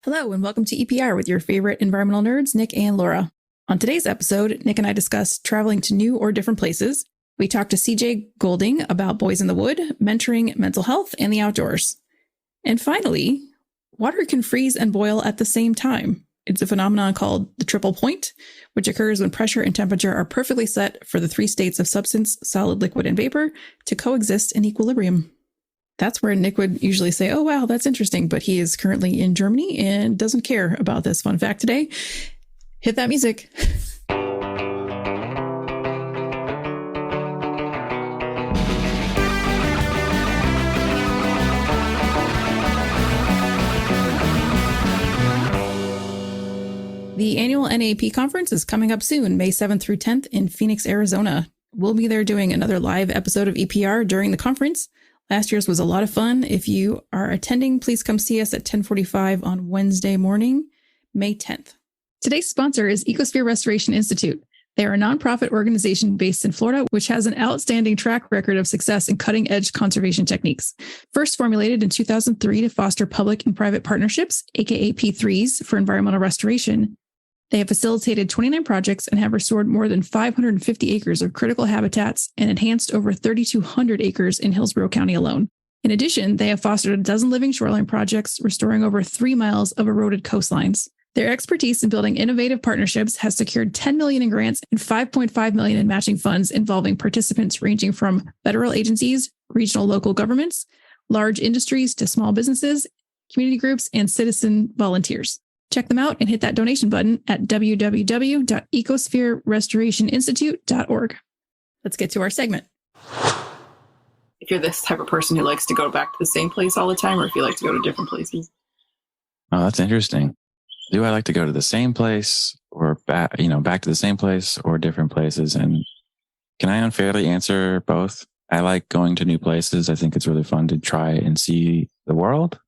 Hello, and welcome to EPR with your favorite environmental nerds, Nick and Laura. On today's episode, Nick and I discuss traveling to new or different places. We talk to CJ Goulding about Boyz in the Wood, mentoring, mental health, and the outdoors. And finally, water can freeze and boil at the same time. It's a phenomenon called the triple point, which occurs when pressure and temperature are perfectly set for the three states of substance, solid, liquid, and vapor to coexist in equilibrium. That's where Nick would usually say, oh, wow, that's interesting. But he is currently in Germany and doesn't care about this fun fact today. Hit that music. The annual NAEP conference is coming up soon, May 7th through 10th in Phoenix, Arizona. We'll be there doing another live episode of EPR during the conference. Last year's was a lot of fun. If you are attending, please come see us at 10:45 on Wednesday morning, May 10th. Today's sponsor is Ecosphere Restoration Institute. They are a nonprofit organization based in Florida, which has an outstanding track record of success in cutting-edge conservation techniques. First formulated in 2003 to foster public and private partnerships, aka P3s, for environmental restoration, they have facilitated 29 projects and have restored more than 550 acres of critical habitats and enhanced over 3,200 acres in Hillsborough County alone. In addition, they have fostered a dozen living shoreline projects, restoring over 3 miles of eroded coastlines. Their expertise in building innovative partnerships has secured $10 million in grants and $5.5 million in matching funds involving participants ranging from federal agencies, regional local governments, large industries to small businesses, community groups, and citizen volunteers. Check them out and hit that donation button at www.ecosphererestorationinstitute.org. Let's get to our segment. If you're this type of person who likes to go back to the same place all the time, or if you like to go to different places. Oh, that's interesting. Do I like to go to the same place or back to the same place or different places? And can I unfairly answer both? I like going to new places. I think it's really fun to try and see the world,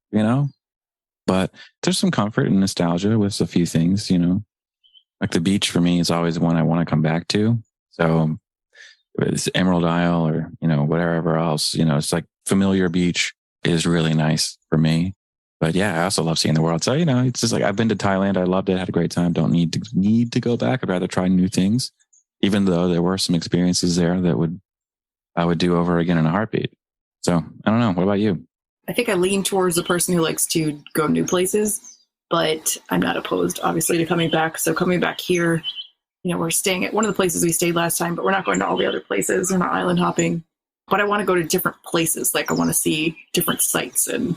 but there's some comfort and nostalgia with a few things, like the beach for me is always one I want to come back to. So it's Emerald Isle or, whatever else, it's like familiar beach is really nice for me. But yeah, I also love seeing the world. So, it's just like I've been to Thailand. I loved it. Had a great time. Don't need to go back. I'd rather try new things, even though there were some experiences there that I would do over again in a heartbeat. So I don't know. What about you? I think I lean towards the person who likes to go new places, but I'm not opposed, obviously, to coming back. So coming back here, we're staying at one of the places we stayed last time, but we're not going to all the other places. We're not island hopping. But I want to go to different places. Like I want to see different sites and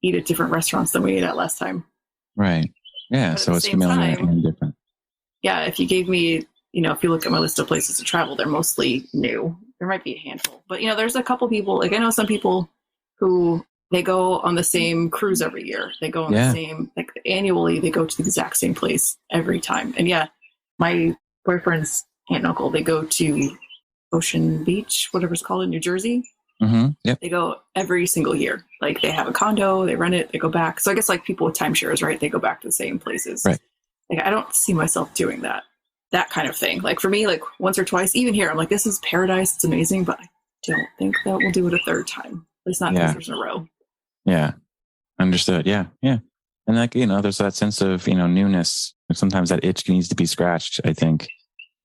eat at different restaurants than we ate at last time. Right. Yeah. But so it's familiar and different. Yeah. If you gave me, if you look at my list of places to travel, they're mostly new. There might be a handful, but there's a couple people, like I know some people who they go on the same cruise every year. They go on the same, annually, they go to the exact same place every time. And yeah, my boyfriend's aunt and uncle, they go to Ocean Beach, whatever it's called in New Jersey. Mm-hmm. Yep. They go every single year. Like they have a condo, they rent it, they go back. So I guess like people with timeshares, right? They go back to the same places. Right. Like I don't see myself doing that kind of thing. Like for me, like once or twice, even here, I'm like, this is paradise. It's amazing, but I don't think that we'll do it a third time. At least not 3 years in a row. Yeah. Understood. Yeah. Yeah. And there's that sense of, newness. Sometimes that itch needs to be scratched, I think.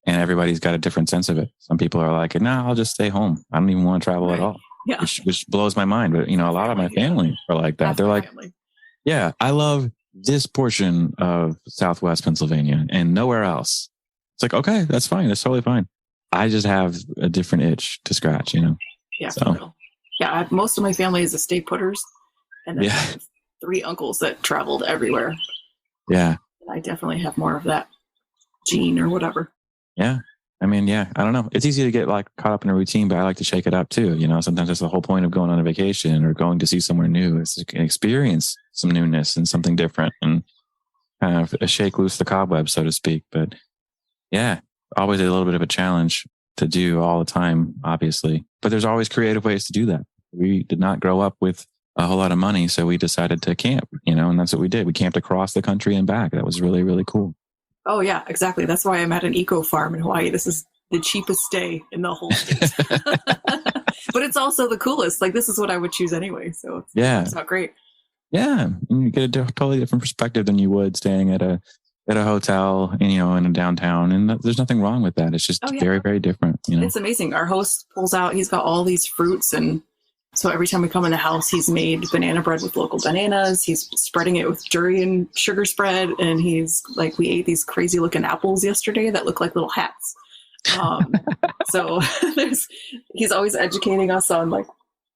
And everybody's got a different sense of it. Some people are like, no, I'll just stay home. I don't even want to travel at all. Yeah. Which blows my mind. But, a lot of my family are like that. They're like, yeah, I love this portion of Southwest Pennsylvania and nowhere else. It's like, okay, that's fine. That's totally fine. I just have a different itch to scratch, Yeah. So. For real. Yeah. Most of my family is estate putters. And then I have 3 uncles that traveled everywhere. Yeah. I definitely have more of that gene or whatever. Yeah. I mean, I don't know. It's easy to get caught up in a routine, but I like to shake it up too. Sometimes that's the whole point of going on a vacation or going to see somewhere new is to experience some newness and something different and kind of shake loose the cobweb, so to speak. But yeah, always a little bit of a challenge to do all the time, obviously. But there's always creative ways to do that. We did not grow up with a whole lot of money, so we decided to camp, and that's what we did. We camped across the country and back. That was really, really cool. Oh yeah, exactly. That's why I'm at an eco farm in Hawaii. This is the cheapest stay in the whole state. But it's also the coolest. Like this is what I would choose anyway. So it's not great. Yeah. And you get a totally different perspective than you would staying at a hotel, in a downtown. And there's nothing wrong with that. It's just very, very different. It's amazing. Our host pulls out, he's got all these fruits. And so every time we come in the house, he's made banana bread with local bananas. He's spreading it with durian sugar spread. And he's like, we ate these crazy looking apples yesterday that look like little hats. So he's always educating us on like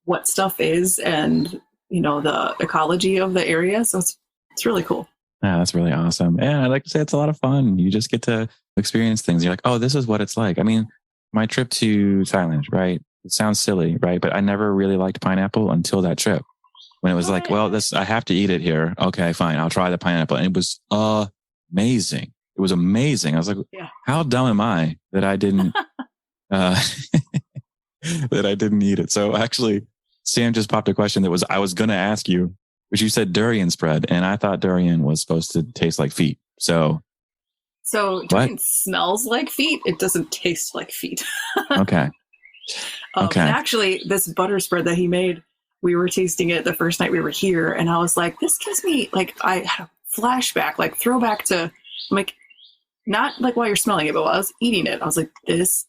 what stuff is and, the ecology of the area. So it's really cool. Yeah, that's really awesome. And I'd like to say it's a lot of fun. You just get to experience things. You're like, oh, this is what it's like. I mean, my trip to Thailand, right? It sounds silly, right? But I never really liked pineapple until that trip. When it was I have to eat it here. Okay, fine. I'll try the pineapple. And it was amazing. It was amazing. I was like, how dumb am I that I didn't, that I didn't eat it? So actually, Sam just popped a question that I was going to ask you, which you said durian spread. And I thought durian was supposed to taste like feet. So durian smells like feet. It doesn't taste like feet. Okay. And actually, this butter spread that he made, we were tasting it the first night we were here. And I was like, this gives me I had a flashback, throwback to, not like while you're smelling it, but while I was eating it, I was like, this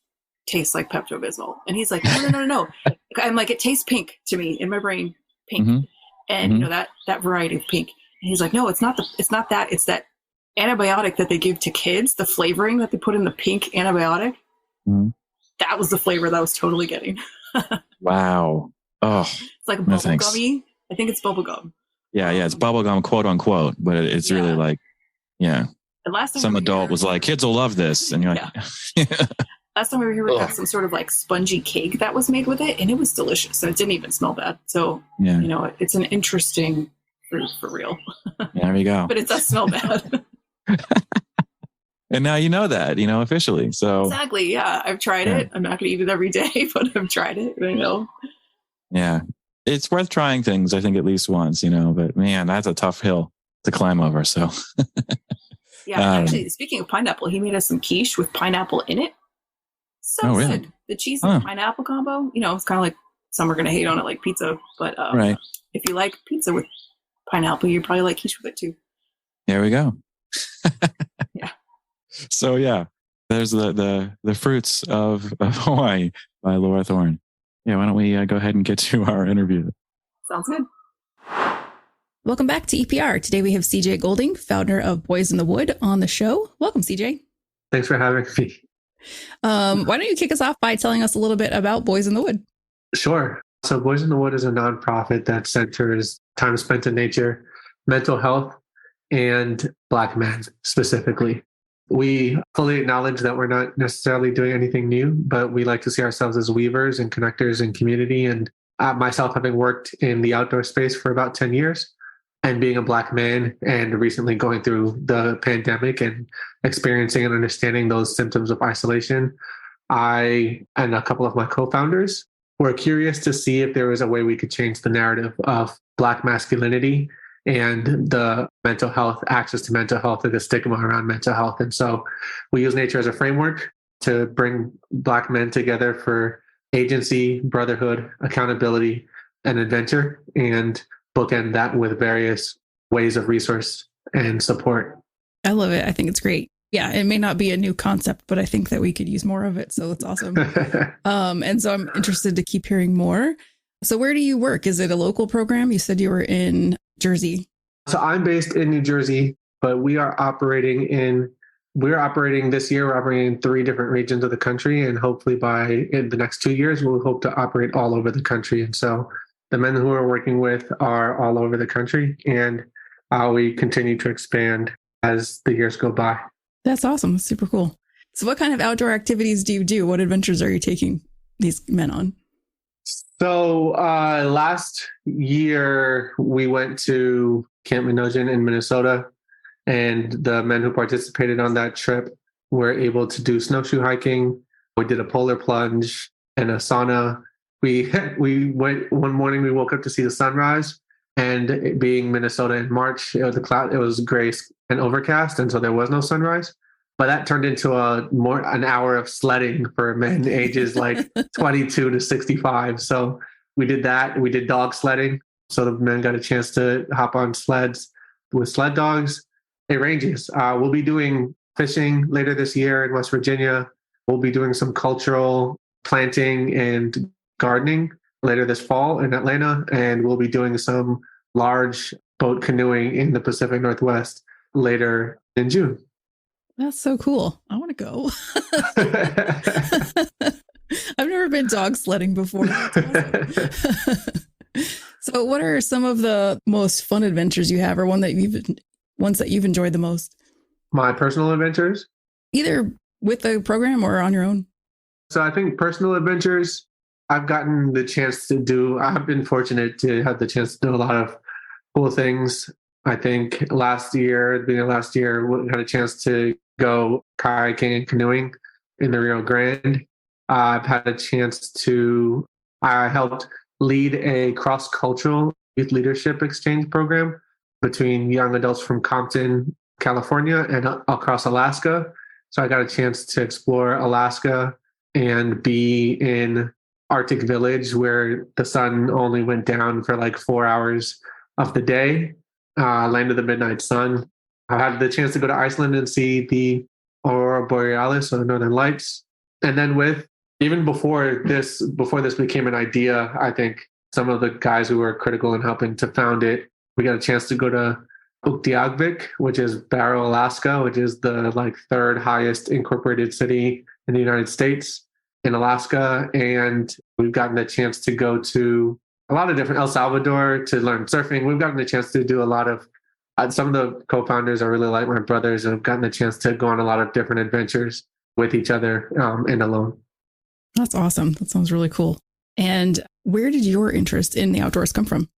tastes like Pepto-Bismol. And he's like, no. I'm like, it tastes pink to me in my brain, pink. Mm-hmm. And that variety of pink. And he's like, no, it's not that. It's that antibiotic that they give to kids, the flavoring that they put in the pink antibiotic. Mm-hmm. That was the flavor that I was totally getting. Wow. Oh, it's like bubble gummy. I think it's bubble gum. Yeah. It's bubble gum, quote unquote, but it's really like, yeah. And last time some adult was like, kids will love this. And you're like, last time we were here, we got some sort of spongy cake that was made with it, and it was delicious. And it didn't even smell bad. So, it's an interesting fruit for real. There we go. But it does smell bad. And now you know that, officially. So exactly. Yeah. I've tried it. I'm not going to eat it every day, but I've tried it. I know. Yeah. It's worth trying things, I think, at least once, but man, that's a tough hill to climb over. So yeah. Actually, speaking of pineapple, he made us some quiche with pineapple in it. So really? Good. The cheese and pineapple combo, it's kind of like some are going to hate on it like pizza, but right. If you like pizza with pineapple, you probably like quiche with it too. There we go. Yeah. So there's the fruits of Hawaii by Laura Thorne. Yeah, why don't we go ahead and get to our interview? Sounds good. Welcome back to EPR. Today we have CJ Goulding, founder of Boyz in the Wood, on the show. Welcome, CJ. Thanks for having me. Why don't you kick us off by telling us a little bit about Boyz in the Wood? Sure. So Boyz in the Wood is a nonprofit that centers time spent in nature, mental health, and Black men specifically. We fully acknowledge that we're not necessarily doing anything new, but we like to see ourselves as weavers and connectors in community. And myself, having worked in the outdoor space for about 10 years and being a Black man and recently going through the pandemic and experiencing and understanding those symptoms of isolation, I and a couple of my co-founders were curious to see if there was a way we could change the narrative of Black masculinity and the mental health, access to mental health, and the stigma around mental health. And so we use nature as a framework to bring Black men together for agency, brotherhood, accountability, and adventure, and bookend that with various ways of resource and support. I love it. I think it's great. Yeah, it may not be a new concept, but I think that we could use more of it. So it's awesome. And so I'm interested to keep hearing more. So where do you work? Is it a local program? You said you were in Jersey. So I'm based in New Jersey, but we are operating this year, we're operating in 3 different regions of the country. And hopefully in the next 2 years, we'll hope to operate all over the country. And so the men who we're working with are all over the country, and we continue to expand as the years go by. That's awesome. Super cool. So what kind of outdoor activities do you do? What adventures are you taking these men on? So last year, we went to Camp Minojan in Minnesota, and the men who participated on that trip were able to do snowshoe hiking. We did a polar plunge and a sauna. We went one morning, we woke up to see the sunrise, and it being Minnesota in March, it was gray and overcast, and so there was no sunrise. But that turned into an hour of sledding for men ages like 22 to 65. So we did that. We did dog sledding. So the men got a chance to hop on sleds with sled dogs. It ranges. We'll be doing fishing later this year in West Virginia. We'll be doing some cultural planting and gardening later this fall in Atlanta. And we'll be doing some large boat canoeing in the Pacific Northwest later in June. That's so cool. I want to go. I've never been dog sledding before. So what are some of the most fun adventures you have, or ones that you've enjoyed the most? My personal adventures? Either with the program or on your own. So I think personal adventures, I've gotten the chance to do. I've been fortunate to have the chance to do a lot of cool things. I think last year, we had a chance to go kayaking and canoeing in the Rio Grande. I've had a chance I helped lead a cross-cultural youth leadership exchange program between young adults from Compton, California, and across Alaska. So I got a chance to explore Alaska and be in Arctic Village, where the sun only went down for like 4 hours of the day, land of the midnight sun. I had the chance to go to Iceland and see the Aurora Borealis, or the Northern Lights. And then even before this became an idea, I think some of the guys who were critical in helping to found it, we got a chance to go to Utqiagvik, which is Barrow, Alaska, which is the third highest incorporated city in the United States in Alaska. And we've gotten a chance to go to a lot of different El Salvador to learn surfing. We've gotten a chance to do a lot of some of the co-founders are really like my brothers, and have gotten a chance to go on a lot of different adventures with each other and alone. That's awesome. That sounds really cool. And where did your interest in the outdoors come from?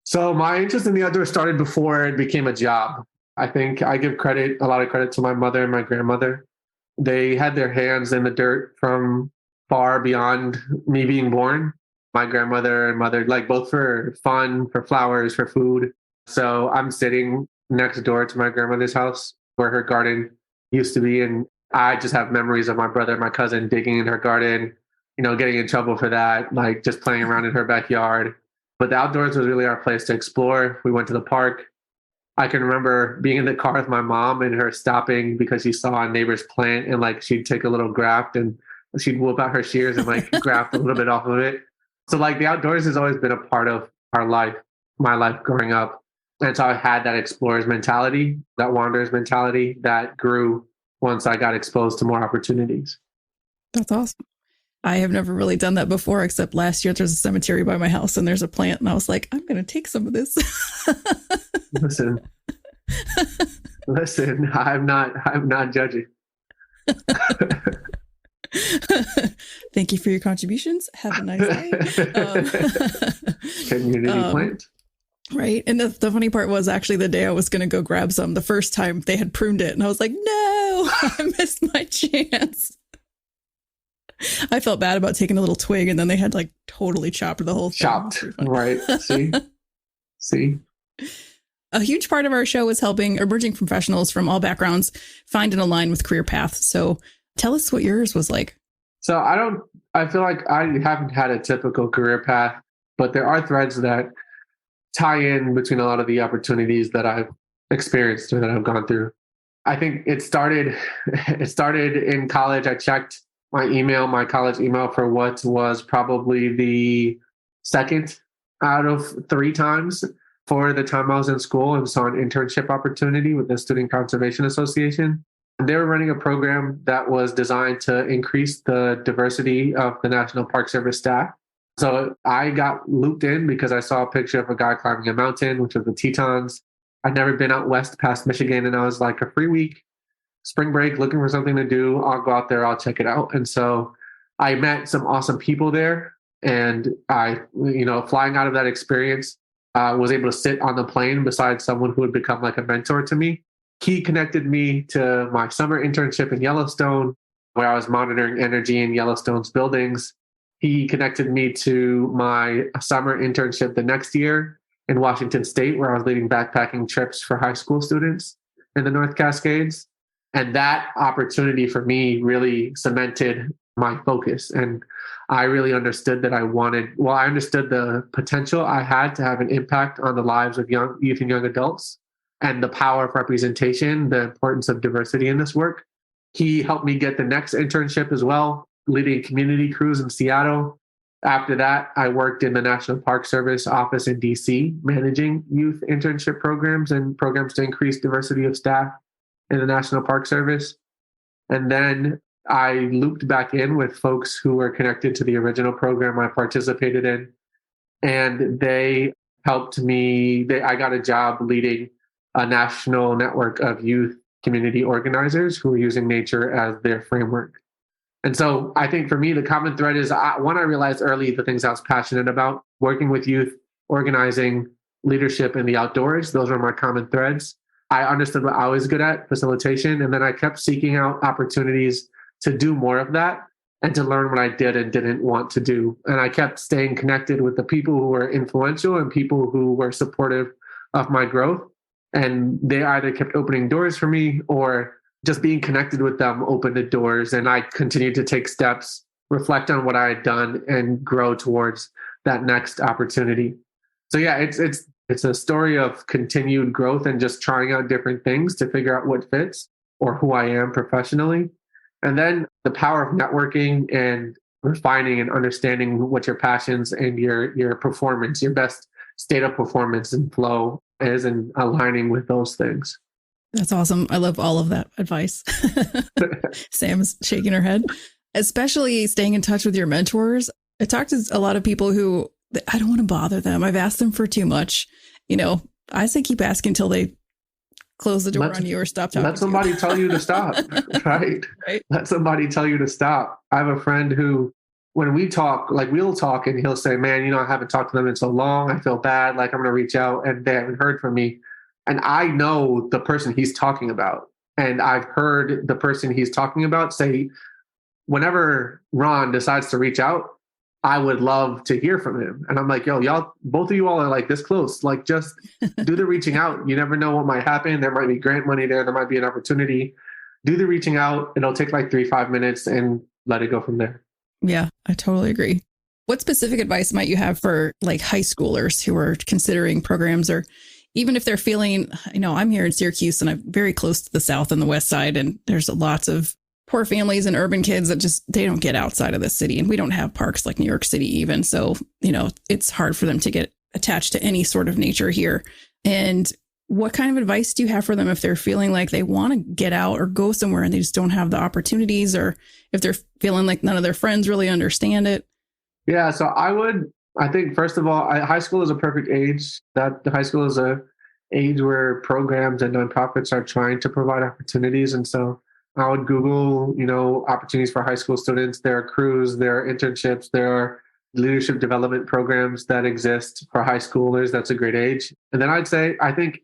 So my interest in the outdoors started before it became a job. I think I give a lot of credit to my mother and my grandmother. They had their hands in the dirt from far beyond me being born. My grandmother and mother, both for fun, for flowers, for food. So I'm sitting next door to my grandmother's house where her garden used to be. And I just have memories of my brother and my cousin digging in her garden, getting in trouble for that, just playing around in her backyard. But the outdoors was really our place to explore. We went to the park. I can remember being in the car with my mom and her stopping because she saw a neighbor's plant, and she'd take a little graft and she'd whip out her shears and graft a little bit off of it. So the outdoors has always been a part of our life, my life growing up. And so I had that explorer's mentality, that wanderer's mentality that grew once I got exposed to more opportunities. That's awesome. I have never really done that before, except last year there's a cemetery by my house and there's a plant, and I was like, I'm going to take some of this. Listen, I'm not judging. Thank you for your contributions. Have a nice day. Community plant. Right. And the funny part was actually the day I was going to go grab some, the first time they had pruned it. And I was like, no, I missed my chance. I felt bad about taking a little twig, and then they had totally chopped the whole thing. Chopped. Right. See? A huge part of our show is helping emerging professionals from all backgrounds find and align with career paths. So tell us what yours was like. So I feel like I haven't had a typical career path, but there are threads that tie in between a lot of the opportunities that I've experienced or that I've gone through. I think it started in college. I checked my college email for what was probably the second out of 3 times for the time I was in school, and saw an internship opportunity with the Student Conservation Association. And they were running a program that was designed to increase the diversity of the National Park Service staff. So I got looped in because I saw a picture of a guy climbing a mountain, which was the Tetons. I'd never been out west past Michigan, and I was like, a free week, spring break, looking for something to do. I'll go out there, I'll check it out. And so I met some awesome people there. And I, flying out of that experience, was able to sit on the plane beside someone who would become like a mentor to me. He connected me to my summer internship in Yellowstone, where I was monitoring energy in Yellowstone's buildings. He connected me to my summer internship the next year in Washington State, where I was leading backpacking trips for high school students in the North Cascades. And that opportunity for me really cemented my focus. And I really understood that I understood the potential I had to have an impact on the lives of young youth and young adults and the power of representation, the importance of diversity in this work. He helped me get the next internship as well, leading community crews in Seattle. After that, I worked in the National Park Service office in DC, managing youth internship programs and programs to increase diversity of staff in the National Park Service. And then I looped back in with folks who were connected to the original program I participated in. And they helped me. I got a job leading a national network of youth community organizers who were using nature as their framework. And so I think for me, the common thread is I realized early the things I was passionate about, working with youth, organizing, leadership in the outdoors. Those were my common threads. I understood what I was good at, facilitation. And then I kept seeking out opportunities to do more of that and to learn what I did and didn't want to do. And I kept staying connected with the people who were influential and people who were supportive of my growth. And they either kept opening doors for me or just being connected with them opened the doors. And I continued to take steps, reflect on what I had done, and grow towards that next opportunity. So yeah, it's a story of continued growth and just trying out different things to figure out what fits or who I am professionally. And then the power of networking and refining and understanding what your passions and your performance, your best state of performance and flow is, and aligning with those things. That's awesome. I love all of that advice. Sam's shaking her head, especially staying in touch with your mentors. I talked to a lot of people who I don't want to bother them. I've asked them for too much. I say keep asking until they close the door on you or stop talking. Let somebody tell you to stop, right? Let somebody tell you to stop. I have a friend who, when we talk, like we'll talk and he'll say, man, I haven't talked to them in so long. I feel bad. Like I'm going to reach out and they haven't heard from me. And I know the person he's talking about. And I've heard the person he's talking about say, whenever Ron decides to reach out, I would love to hear from him. And I'm like, yo, y'all, both of you all are like this close. Like, just do the reaching out. You never know what might happen. There might be grant money there. There might be an opportunity. Do the reaching out. It'll take like 3-5 minutes and let it go from there. Yeah, I totally agree. What specific advice might you have for like high schoolers who are considering programs, or even if they're feeling, I'm here in Syracuse and I'm very close to the South and the West Side, and there's lots of poor families and urban kids that they don't get outside of the city, and we don't have parks like New York City even. So, it's hard for them to get attached to any sort of nature here. And what kind of advice do you have for them if they're feeling like they want to get out or go somewhere and they just don't have the opportunities, or if they're feeling like none of their friends really understand it? Yeah. So I think, first of all, high school is a perfect age. That high school is a age where programs and nonprofits are trying to provide opportunities. And so I would Google, opportunities for high school students. There are crews, there are internships, there are leadership development programs that exist for high schoolers. That's a great age. And then I'd say, I think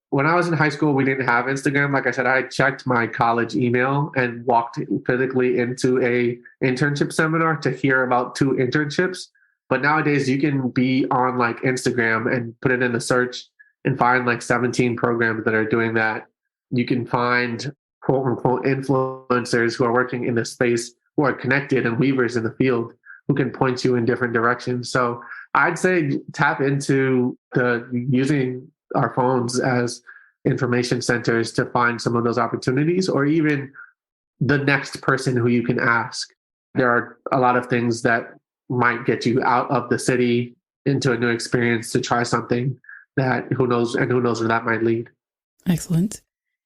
when I was in high school, we didn't have Instagram. Like I said, I checked my college email and walked physically into a internship seminar to hear about 2 internships. But nowadays you can be on like Instagram and put it in the search and find like 17 programs that are doing that. You can find quote unquote influencers who are working in the space, who are connected, and weavers in the field who can point you in different directions. So I'd say tap into using our phones as information centers to find some of those opportunities, or even the next person who you can ask. There are a lot of things that might get you out of the city into a new experience to try something that who knows where that might lead. Excellent.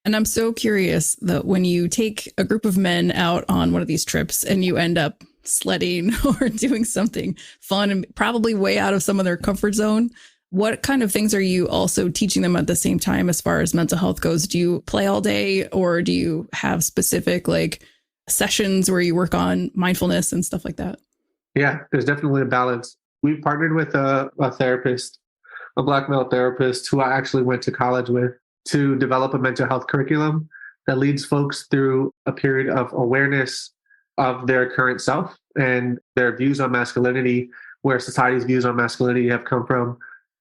And I'm so curious that when you take a group of men out on one of these trips and you end up sledding or doing something fun and probably way out of some of their comfort zone, what kind of things are you also teaching them at the same time as far as mental health goes? Do you play all day, or do you have specific like sessions where you work on mindfulness and stuff like that? Yeah, there's definitely a balance. We've partnered with a therapist, a Black male therapist who I actually went to college with, to develop a mental health curriculum that leads folks through a period of awareness of their current self and their views on masculinity, where society's views on masculinity have come from.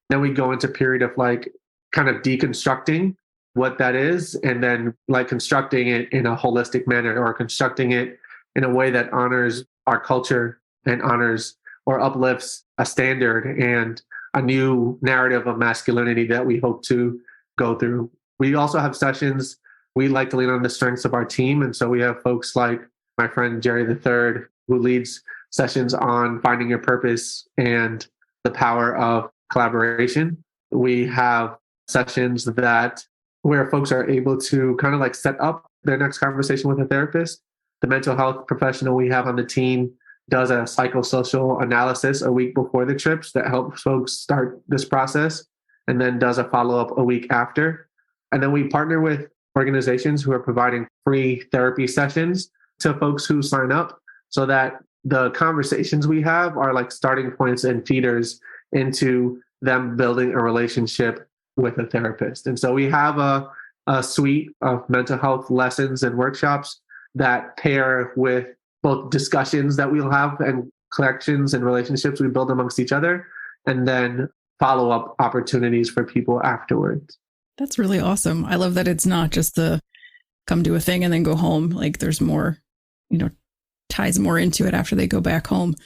Then we go into a period of like kind of deconstructing what that is, and then like constructing it in a holistic manner, or constructing it in a way that honors our culture and honors or uplifts a standard and a new narrative of masculinity that we hope to go through. We also have sessions. We like to lean on the strengths of our team. And so we have folks like my friend Jerry III, who leads sessions on finding your purpose and the power of collaboration. We have sessions where folks are able to kind of like set up their next conversation with a therapist. The mental health professional we have on the team does a psychosocial analysis a week before the trips that helps folks start this process, and then does a follow-up a week after. And then we partner with organizations who are providing free therapy sessions to folks who sign up, so that the conversations we have are like starting points and feeders into them building a relationship with a therapist. And so we have a suite of mental health lessons and workshops that pair with both discussions that we'll have and connections and relationships we build amongst each other, and then follow-up opportunities for people afterwards. That's really awesome. I love that it's not just the come do a thing and then go home. Like there's more, ties more into it after they go back home.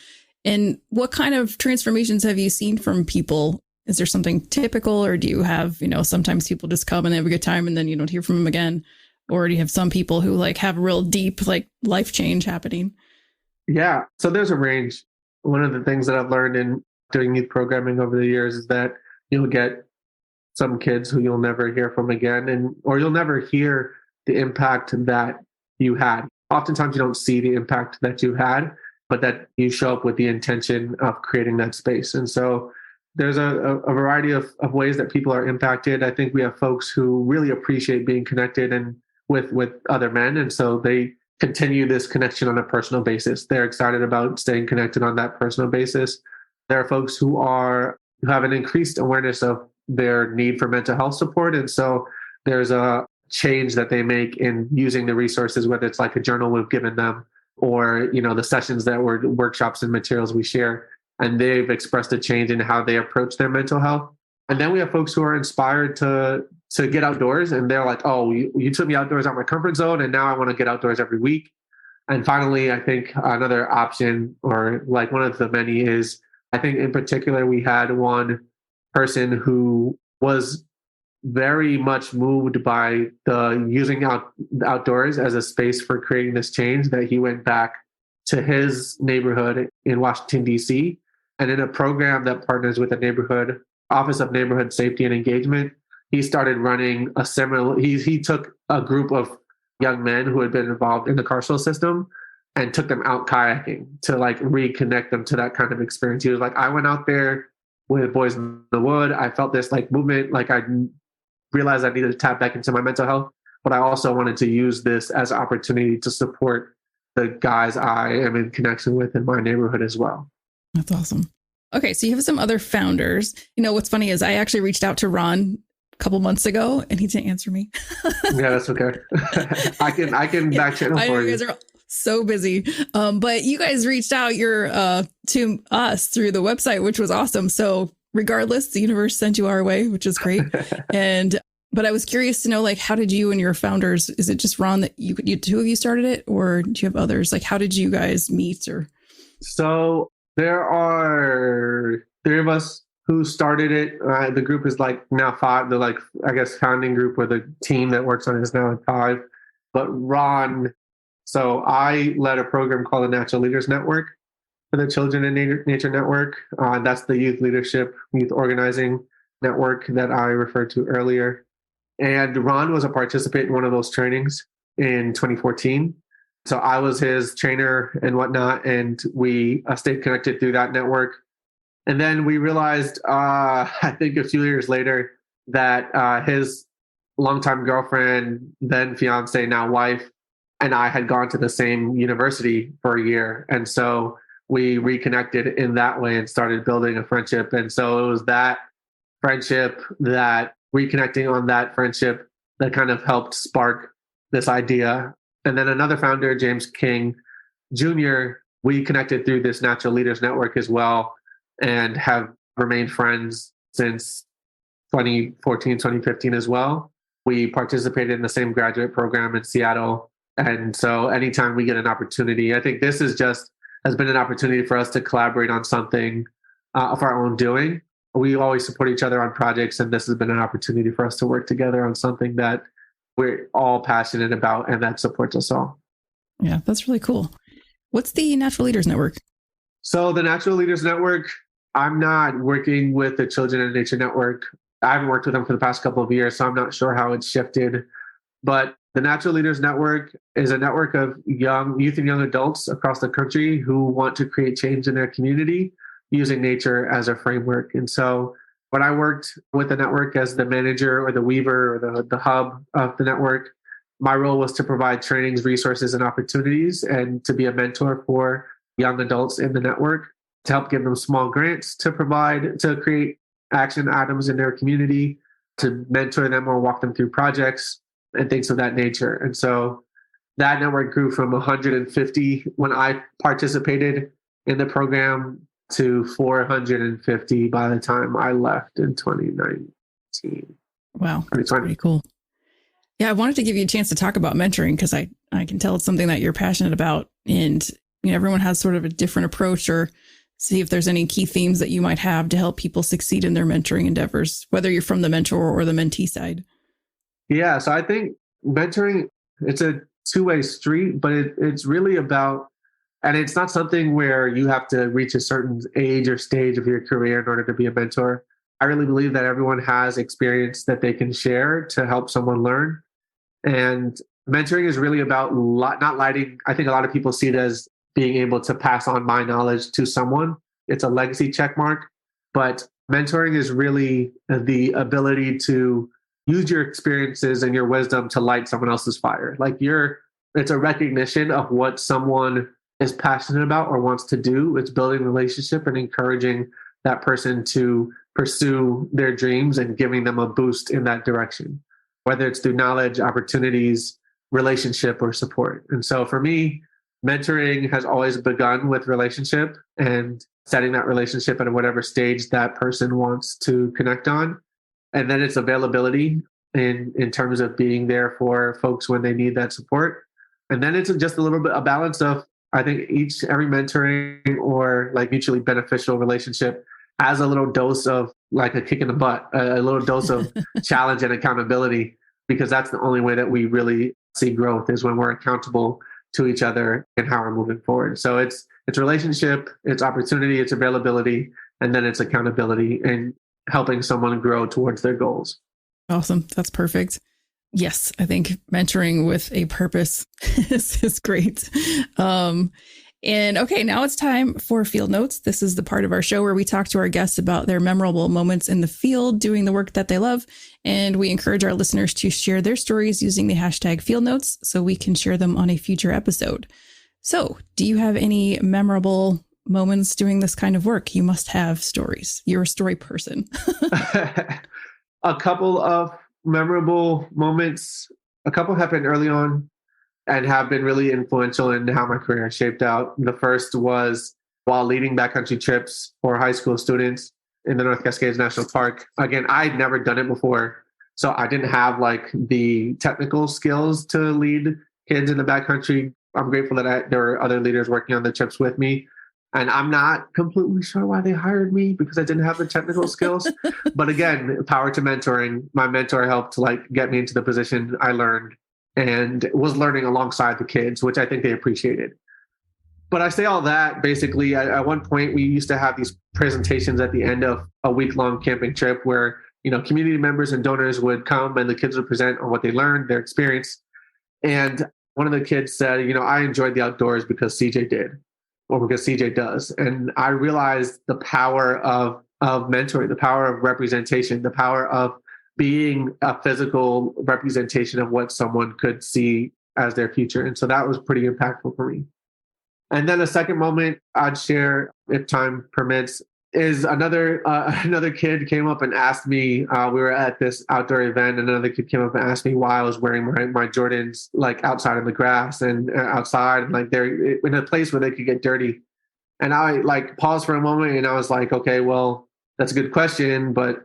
And what kind of transformations have you seen from people? Is there something typical, or do you have, sometimes people just come and they have a good time and then you don't hear from them again? Or do you have some people who like have real deep like life change happening? Yeah. So there's a range. One of the things that I've learned in doing youth programming over the years is that you'll get some kids who you'll never hear from again, or you'll never hear the impact that you had. Oftentimes you don't see the impact that you had, but that you show up with the intention of creating that space. And so there's a variety of ways that people are impacted. I think we have folks who really appreciate being connected and with other men. And so they continue this connection on a personal basis. They're excited about staying connected on that personal basis. There are folks who have an increased awareness of their need for mental health support. And so there's a change that they make in using the resources, whether it's like a journal we've given them or, the sessions that were workshops and materials we share. And they've expressed a change in how they approach their mental health. And then we have folks who are inspired to get outdoors, and they're like, oh, you took me outdoors out of my comfort zone, and now I want to get outdoors every week. And finally, I think another option, or like one of the many, is I think in particular we had one person who was very much moved by the using outdoors as a space for creating this change, that he went back to his neighborhood in Washington, D.C., and in a program that partners with the neighborhood Office of Neighborhood Safety and Engagement, he started running a similar, he took a group of young men who had been involved in the carceral system and took them out kayaking to like reconnect them to that kind of experience. He was like, I went out there with Boyz in the Wood. I felt this like movement, like I realized I needed to tap back into my mental health, but I also wanted to use this as an opportunity to support the guys I am in connection with in my neighborhood as well. That's awesome. Okay, so you have some other founders. What's funny is I actually reached out to Ron a couple months ago and he didn't answer me. Yeah, that's okay. I can back channel for you. You guys are so busy. But you guys reached out to us through the website, which was awesome. So regardless, the universe sent you our way, which is great. But I was curious to know, like, how did you and your founders, is it just Ron that you two of you started it, or do you have others? Like, how did you guys meet? Or so there are 3 of us who started it. The group is like now 5. The like, I guess, founding group, or the team that works on it is now at 5. But Ron, so I led a program called the Natural Leaders Network for the Children in Nature Network. That's the youth organizing network that I referred to earlier. And Ron was a participant in one of those trainings in 2014. So I was his trainer and whatnot, and we stayed connected through that network. And then we realized, I think a few years later, that his longtime girlfriend, then fiance, now wife, and I had gone to the same university for a year. And so we reconnected in that way and started building a friendship. And so it was that friendship, that reconnecting on that friendship, that kind of helped spark this idea. And then another founder, James King Jr., we connected through this Natural Leaders Network as well, and have remained friends since 2014, 2015 as well. We participated in the same graduate program in Seattle. And so anytime we get an opportunity, I think this is just has been an opportunity for us to collaborate on something of our own doing. We always support each other on projects, and this has been an opportunity for us to work together on something that we're all passionate about and that supports us all. Yeah, that's really cool. What's the Natural Leaders Network? So the Natural Leaders Network, I'm not working with the Children in Nature Network. I haven't worked with them for the past couple of years, so I'm not sure how it's shifted. But the Natural Leaders Network is a network of youth and young adults across the country who want to create change in their community using nature as a framework. And so when I worked with the network as the manager or the weaver or the hub of the network, my role was to provide trainings, resources, and opportunities, and to be a mentor for young adults in the network to help give them small grants to create action items in their community, to mentor them or walk them through projects and things of that nature. And so that network grew from 150 when I participated in the program to 450 by the time I left in 2019. Wow, that's pretty cool. Yeah, I wanted to give you a chance to talk about mentoring because I can tell it's something that you're passionate about, and everyone has sort of a different approach, or see if there's any key themes that you might have to help people succeed in their mentoring endeavors, whether you're from the mentor or the mentee side. Yeah, so I think mentoring, it's a two-way street, but it's really about, and it's not something where you have to reach a certain age or stage of your career in order to be a mentor. I really believe that everyone has experience that they can share to help someone learn. And mentoring is really about not lighting. I think a lot of people see it as being able to pass on my knowledge to someone. It's a legacy check mark, but mentoring is really the ability to use your experiences and your wisdom to light someone else's fire. It's a recognition of what someone is passionate about or wants to do. It's building a relationship and encouraging that person to pursue their dreams and giving them a boost in that direction, whether it's through knowledge, opportunities, relationship, or support. And so for me, mentoring has always begun with relationship and setting that relationship at whatever stage that person wants to connect on. And then it's availability in terms of being there for folks when they need that support. And then it's just a little bit a balance of, I think every mentoring or mutually beneficial relationship has a little dose of a kick in the butt, a little dose of challenge and accountability, because that's the only way that we really see growth is when we're accountable to each other and how we're moving forward. So it's relationship, it's opportunity, it's availability, and then it's accountability and helping someone grow towards their goals. Awesome. That's perfect. Yes, I think mentoring with a purpose is great. And okay, now it's time for field notes. This is the part of our show where we talk to our guests about their memorable moments in the field doing the work that they love. And we encourage our listeners to share their stories using the hashtag field notes so we can share them on a future episode. So do you have any memorable moments doing this kind of work? You must have stories. You're a story person. A couple of memorable moments. A couple happened early on and have been really influential in how my career shaped out. The first was while leading backcountry trips for high school students in the North Cascades National Park. Again, I'd never done it before, so I didn't have the technical skills to lead kids in the backcountry. I'm grateful that there were other leaders working on the trips with me. And I'm not completely sure why they hired me because I didn't have the technical skills. But again, power to mentoring. My mentor helped get me into the position. I learned and was learning alongside the kids, which I think they appreciated. But I say all that basically, at one point we used to have these presentations at the end of a week-long camping trip where, community members and donors would come and the kids would present on what they learned, their experience. And one of the kids said, I enjoyed the outdoors because CJ did, or because CJ does. And I realized the power of mentoring, the power of representation, the power of being a physical representation of what someone could see as their future. And so that was pretty impactful for me. And then a second moment I'd share, if time permits, is another kid came up and asked me, we were at this outdoor event, and another kid came up and asked me why I was wearing my Jordans outside in the grass and outside, they're in a place where they could get dirty. And I paused for a moment and I was like, okay, well, that's a good question, but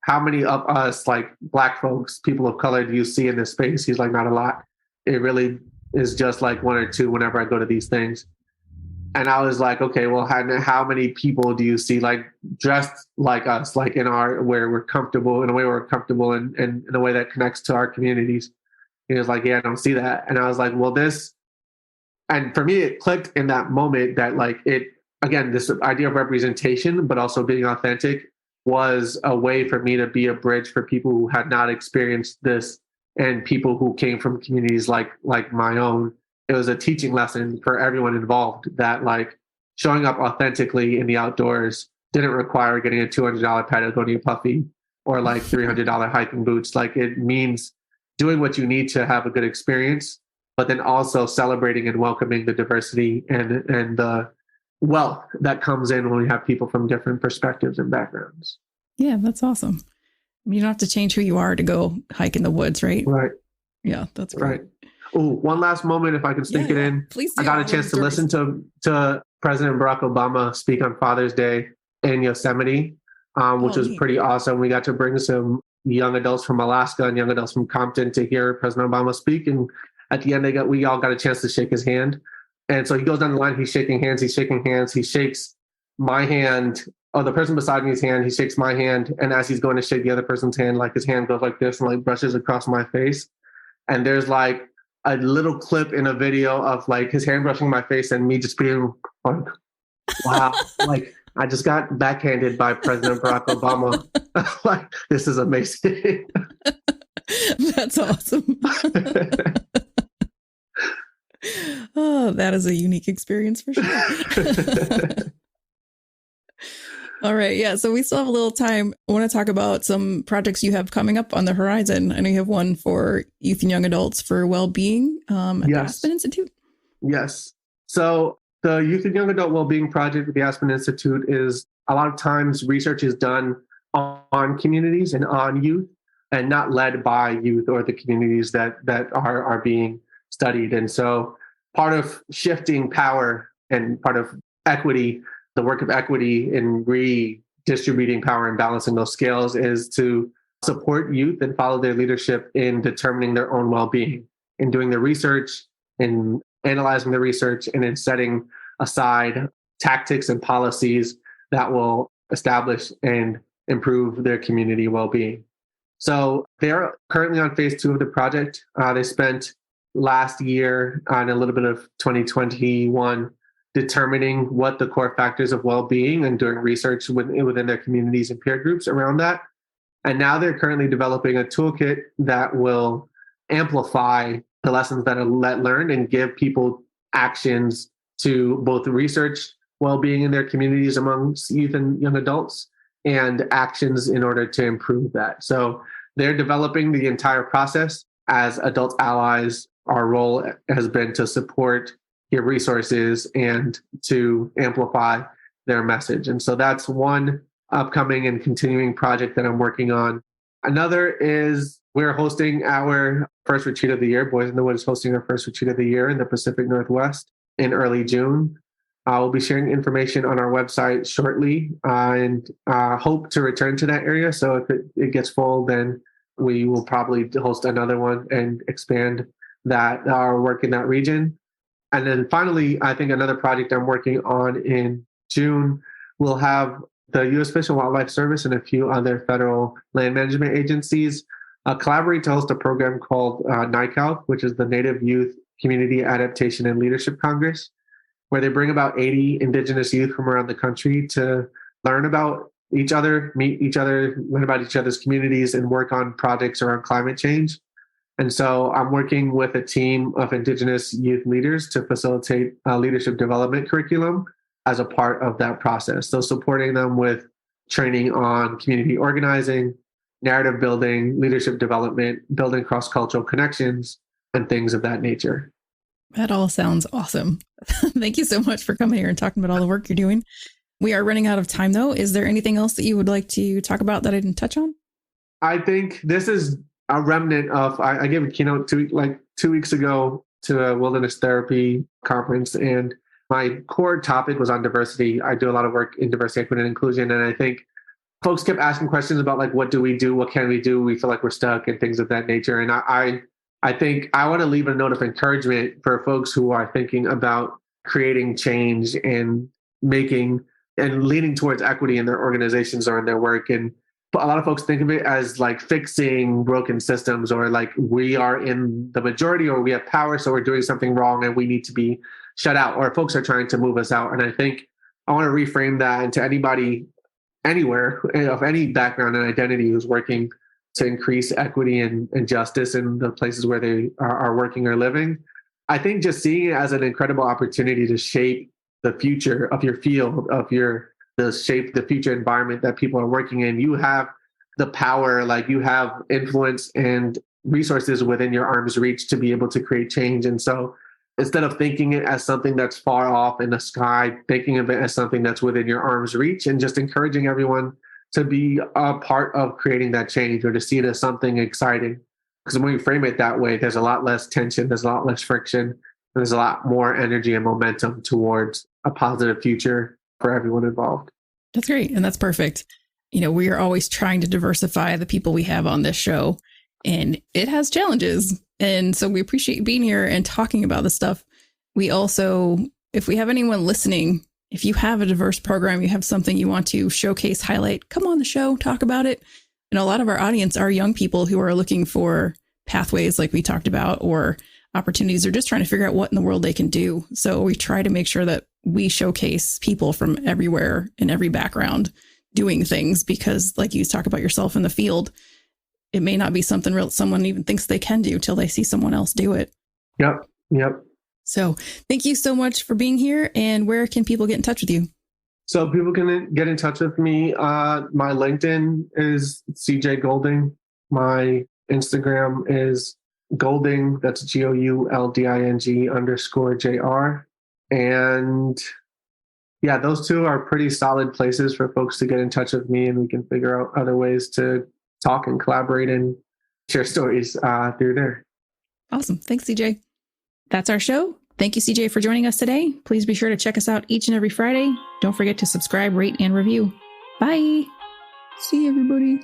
how many of us, Black folks, people of color, do you see in this space? He's like, not a lot. It really is just one or two whenever I go to these things. And I was like, okay, well, how many people do you see like dressed like us, like in our, where we're comfortable, in a way we're comfortable and in a way that connects to our communities? He was like, yeah, I don't see that. And I was like, well, and for me, it clicked in that moment that like again, this idea of representation, but also being authentic was a way for me to be a bridge for people who had not experienced this and people who came from communities like my own. It was a teaching lesson for everyone involved that like showing up authentically in the outdoors didn't require getting a $200 Patagonia puffy or like $300 hiking boots. Like it means doing what you need to have a good experience, but then also celebrating and welcoming the diversity and the wealth that comes in when we have people from different perspectives and backgrounds. Yeah, that's awesome. You don't have to change who you are to go hike in the woods, right? Right. Yeah, that's great. Right. Oh, one last moment, if I can sneak it in. Please do. I got a chance to listen to President Barack Obama speak on Father's Day in Yosemite, which was pretty awesome. We got to bring some young adults from Alaska and young adults from Compton to hear President Obama speak. And at the end, we all got a chance to shake his hand. And so he goes down the line, he's shaking hands. He shakes my hand, the person beside me's hand, he shakes my hand. And as he's going to shake the other person's hand, like his hand goes like this and like brushes across my face. And there's like a little clip in a video of like his hand brushing my face and me just being like, wow, like I just got backhanded by President Barack Obama. Like, this is amazing. That's awesome. Oh, that is a unique experience for sure. All right. Yeah. So we still have a little time. I want to talk about some projects you have coming up on the horizon. I know you have one for youth and young adults for well-being at the Aspen Institute. Yes. So the Youth and Young Adult Wellbeing Project at the Aspen Institute is a lot of times research is done on communities and on youth and not led by youth or the communities that are being studied. And so part of shifting power and part of equity, the work of equity in redistributing power and balancing those scales is to support youth and follow their leadership in determining their own well-being, in doing the research, in analyzing the research, and in setting aside tactics and policies that will establish and improve their community well-being. So they're currently on phase 2 of the project. They spent last year and a little bit of 2021 determining what the core factors of well-being and doing research within their communities and peer groups around that. And now they're currently developing a toolkit that will amplify the lessons that are learned and give people actions to both research well-being in their communities amongst youth and young adults and actions in order to improve that. So they're developing the entire process as adult allies. Our role has been to support your resources and to amplify their message. And so that's one upcoming and continuing project that I'm working on. Another is we're hosting our first retreat of the year. Boyz in the Wood is hosting our first retreat of the year in the Pacific Northwest in early June. We'll be sharing information on our website shortly and hope to return to that area. So if it gets full, then we will probably host another one and expand our work in that region. And then finally, I think another project I'm working on in June will have the U.S. Fish and Wildlife Service and a few other federal land management agencies collaborate to host a program called NYCALC, which is the Native Youth Community Adaptation and Leadership Congress, where they bring about 80 Indigenous youth from around the country to learn about each other, meet each other, learn about each other's communities, and work on projects around climate change. And so I'm working with a team of Indigenous youth leaders to facilitate a leadership development curriculum as a part of that process. So supporting them with training on community organizing, narrative building, leadership development, building cross-cultural connections, and things of that nature. That all sounds awesome. Thank you so much for coming here and talking about all the work you're doing. We are running out of time, though. Is there anything else that you would like to talk about that I didn't touch on? I think this is a remnant of, I gave a keynote 2 weeks ago to a wilderness therapy conference, and my core topic was on diversity. I do a lot of work in diversity, equity, and inclusion. And I think folks kept asking questions about like, what do we do? What can we do? We feel like we're stuck and things of that nature. And I think I want to leave a note of encouragement for folks who are thinking about creating change and making and leaning towards equity in their organizations or in their work. And a lot of folks think of it as like fixing broken systems, or like we are in the majority or we have power, so we're doing something wrong and we need to be shut out, or folks are trying to move us out. And I think I want to reframe that into anybody, anywhere, of any background and identity, who's working to increase equity and justice in the places where they are working or living. I think just seeing it as an incredible opportunity to shape the future of your field, to shape the future environment that people are working in. You have the power, like you have influence and resources within your arm's reach to be able to create change. And so instead of thinking it as something that's far off in the sky, thinking of it as something that's within your arm's reach, and just encouraging everyone to be a part of creating that change, or to see it as something exciting. Because when you frame it that way, there's a lot less tension, there's a lot less friction, there's a lot more energy and momentum towards a positive future for everyone involved. That's great. And that's perfect. We are always trying to diversify the people we have on this show, and it has challenges. And so we appreciate being here and talking about this stuff. We also, if we have anyone listening, if you have a diverse program, you have something you want to showcase, highlight, come on the show, talk about it. And a lot of our audience are young people who are looking for pathways like we talked about, or opportunities, or just trying to figure out what in the world they can do. So we try to make sure that we showcase people from everywhere in every background doing things, because like you talk about yourself in the field, it may not be something real someone even thinks they can do till they see someone else do it. Yep. So thank you so much for being here. And where can people get in touch with you? So people can get in touch with me. My LinkedIn is CJ Goulding. My Instagram is Goulding. That's GOULDING_JR. And yeah, those two are pretty solid places for folks to get in touch with me, and we can figure out other ways to talk and collaborate and share stories through there. Awesome. Thanks, CJ. That's our show. Thank you, CJ, for joining us today. Please be sure to check us out each and every Friday. Don't forget to subscribe, rate, and review. Bye. See you, everybody.